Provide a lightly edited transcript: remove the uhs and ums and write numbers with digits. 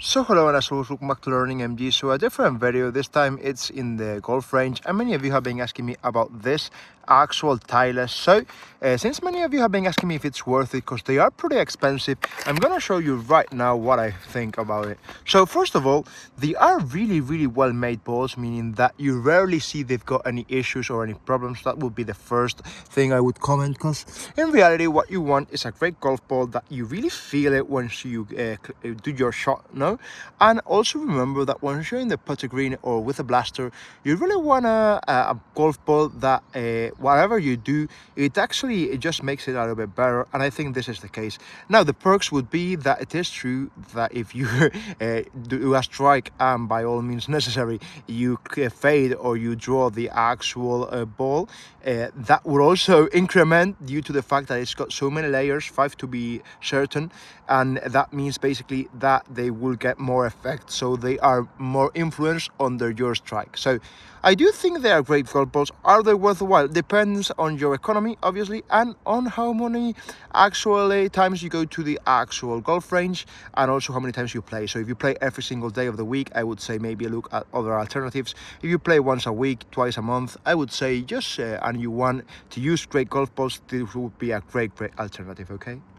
So hello and as always, welcome back to Learning MG. So a different video, this time it's in the golf range, and many of you have been asking me about this actual tilers. So since many of you have been asking me if it's worth it because they are pretty expensive, I'm gonna show you right now what I think about it. So first of all, they are really well made balls, meaning that you rarely see they've got any issues or any problems. That would be the first thing I would comment, because in reality what you want is a great golf ball that you really feel it once you do your shot, no? And also remember that once you're in the putting green or with a blaster, you really want a golf ball that whatever you do, it just makes it a little bit better, and I think this is the case. Now the perks would be that it is true that if you do a strike and by all means necessary you fade or you draw the actual ball, that would also increment due to the fact that it's got so many layers, 5 to be certain, and that means basically that they will get more effect, so they are more influence under your strike. So I do think they are great golf balls. Are they worthwhile? Depends on your economy, obviously, and on how many actually times you go to the actual golf range, and also how many times you play. So if you play every single day of the week, I would say maybe look at other alternatives. If you play once a week, twice a month, I would say just and you want to use great golf balls, this would be a great alternative. Okay.